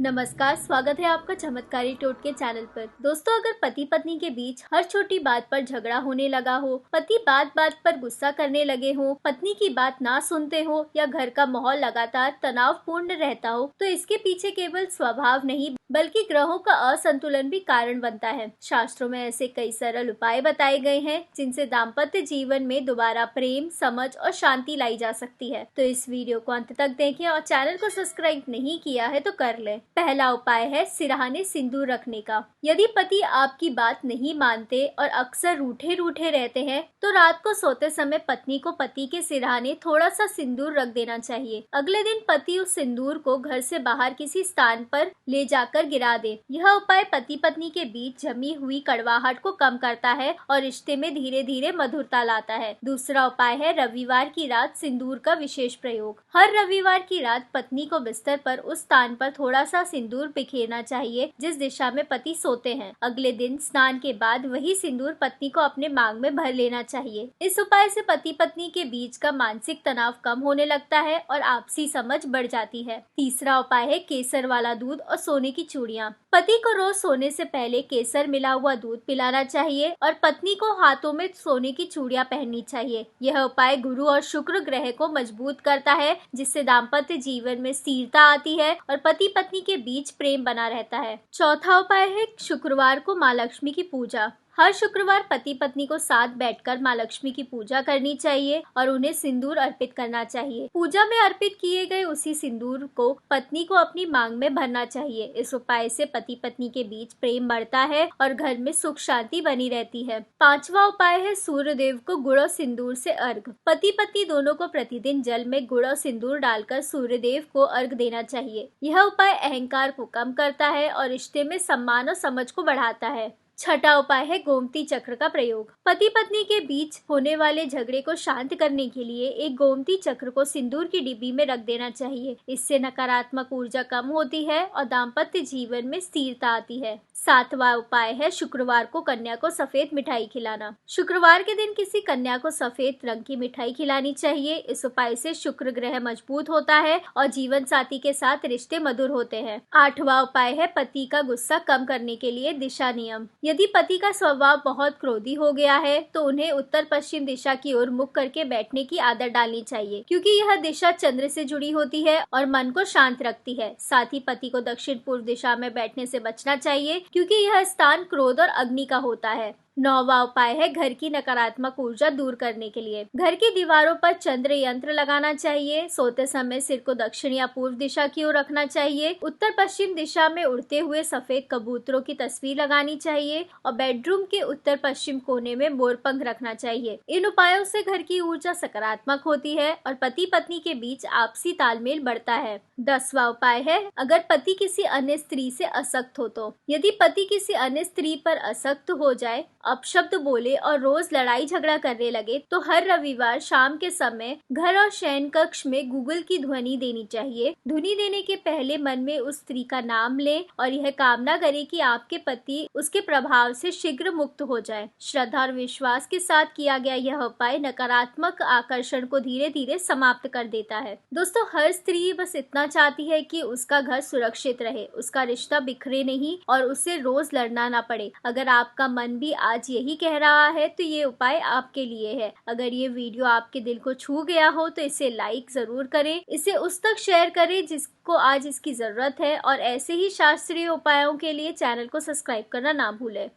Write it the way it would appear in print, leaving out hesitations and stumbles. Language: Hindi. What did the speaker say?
नमस्कार, स्वागत है आपका चमत्कारी टोटके चैनल पर। दोस्तों, अगर पति पत्नी के बीच हर छोटी बात पर झगड़ा होने लगा हो, पति बात बात पर गुस्सा करने लगे हो, पत्नी की बात ना सुनते हो या घर का माहौल लगातार तनावपूर्ण रहता हो, तो इसके पीछे केवल स्वभाव नहीं बल्कि ग्रहों का असंतुलन भी कारण बनता है। शास्त्रों में ऐसे कई सरल उपाय बताए गए हैं जिनसे दाम्पत्य जीवन में दोबारा प्रेम, समझ और शांति लाई जा सकती है। तो इस वीडियो को अंत तक देखें और चैनल को सब्सक्राइब नहीं किया है तो कर लें। पहला उपाय है सिरहाने सिंदूर रखने का। यदि पति आपकी बात नहीं मानते और अक्सर रूठे रूठे रहते हैं तो रात को सोते समय पत्नी को पति के सिरहाने थोड़ा सा सिंदूर रख देना चाहिए। अगले दिन पति उस सिंदूर को घर से बाहर किसी स्थान पर ले जाकर गिरा दे। यह उपाय पति पत्नी के बीच जमी हुई कड़वाहट को कम करता है और रिश्ते में धीरे धीरे मधुरता लाता है। दूसरा उपाय है रविवार की रात सिंदूर का विशेष प्रयोग। हर रविवार की रात पत्नी को बिस्तर पर उस स्थान पर थोड़ा सा सिंदूर बिखेरना चाहिए जिस दिशा में पति सोते हैं। अगले दिन स्नान के बाद वही सिंदूर पत्नी को अपने मांग में भर लेना चाहिए। इस उपाय से पति पत्नी के बीच का मानसिक तनाव कम होने लगता है और आपसी समझ बढ़ जाती है। तीसरा उपाय है केसर वाला दूध और सोने की चूड़ियाँ। पति को रोज सोने से पहले केसर मिला हुआ दूध पिलाना चाहिए और पत्नी को हाथों में सोने की चूड़ियाँ पहननी चाहिए। यह उपाय गुरु और शुक्र ग्रह को मजबूत करता है जिससे दाम्पत्य जीवन में स्थिरता आती है और पति पत्नी के बीच प्रेम बना रहता है। चौथा उपाय है शुक्रवार को माँ लक्ष्मी की पूजा। हर शुक्रवार पति पत्नी को साथ बैठकर माँ लक्ष्मी की पूजा करनी चाहिए और उन्हें सिंदूर अर्पित करना चाहिए। पूजा में अर्पित किए गए उसी सिंदूर को पत्नी को अपनी मांग में भरना चाहिए। इस उपाय से पति पत्नी के बीच प्रेम बढ़ता है और घर में सुख शांति बनी रहती है। पांचवा उपाय है सूर्य देव को गुड़ और सिंदूर से अर्घ। पति पत्नी दोनों को प्रतिदिन जल में गुड़ और सिंदूर डालकर सूर्य देव को अर्घ देना चाहिए। यह उपाय अहंकार को कम करता है और रिश्ते में सम्मान और समझ को बढ़ाता है। छठा उपाय है गोमती चक्र का प्रयोग। पति पत्नी के बीच होने वाले झगड़े को शांत करने के लिए एक गोमती चक्र को सिंदूर की डिब्बी में रख देना चाहिए। इससे नकारात्मक ऊर्जा कम होती है और दाम्पत्य जीवन में स्थिरता आती है। सातवां उपाय है शुक्रवार को कन्या को सफेद मिठाई खिलाना। शुक्रवार के दिन किसी कन्या को सफेद रंग की मिठाई खिलानी चाहिए। इस उपाय से शुक्र ग्रह मजबूत होता है और जीवन साथी के साथ रिश्ते मधुर होते हैं। आठवां उपाय है पति का गुस्सा कम करने के लिए दिशा नियम। यदि पति का स्वभाव बहुत क्रोधी हो गया है तो उन्हें उत्तर पश्चिम दिशा की ओर मुख करके बैठने की आदत डालनी चाहिए क्योंकि यह दिशा चंद्र से जुड़ी होती है और मन को शांत रखती है। साथ ही पति को दक्षिण पूर्व दिशा में बैठने से बचना चाहिए क्योंकि यह स्थान क्रोध और अग्नि का होता है। नौवां उपाय है घर की नकारात्मक ऊर्जा दूर करने के लिए घर की दीवारों पर चंद्र यंत्र लगाना चाहिए। सोते समय सिर को दक्षिण या पूर्व दिशा की ओर रखना चाहिए। उत्तर पश्चिम दिशा में उड़ते हुए सफेद कबूतरों की तस्वीर लगानी चाहिए और बेडरूम के उत्तर पश्चिम कोने में मोरपंख रखना चाहिए। इन उपायों से घर की ऊर्जा सकारात्मक होती है और पति पत्नी के बीच आपसी तालमेल बढ़ता है। 10वां उपाय है अगर पति किसी अन्य स्त्री से असक्त हो तो। यदि पति किसी अन्य स्त्री पर असक्त हो जाए, अपशब्द बोले और रोज लड़ाई झगड़ा करने लगे तो हर रविवार शाम के समय घर और शयन कक्ष में गूगल की ध्वनि देनी चाहिए। ध्वनि देने के पहले मन में उस स्त्री का नाम लें और यह कामना करें कि आपके पति उसके प्रभाव से शीघ्र मुक्त हो जाए। श्रद्धा और विश्वास के साथ किया गया यह उपाय नकारात्मक आकर्षण को धीरे धीरे समाप्त कर देता है। दोस्तों, हर स्त्री बस इतना चाहती है कि उसका घर सुरक्षित रहे, उसका रिश्ता बिखरे नहीं और उसे रोज लड़ना ना पड़े। अगर आपका मन भी आज यही कह रहा है तो ये उपाय आपके लिए है। अगर ये वीडियो आपके दिल को छू गया हो तो इसे लाइक जरूर करें, इसे उस तक शेयर करें जिसको आज इसकी जरूरत है और ऐसे ही शास्त्रीय उपायों के लिए चैनल को सब्सक्राइब करना ना भूलें।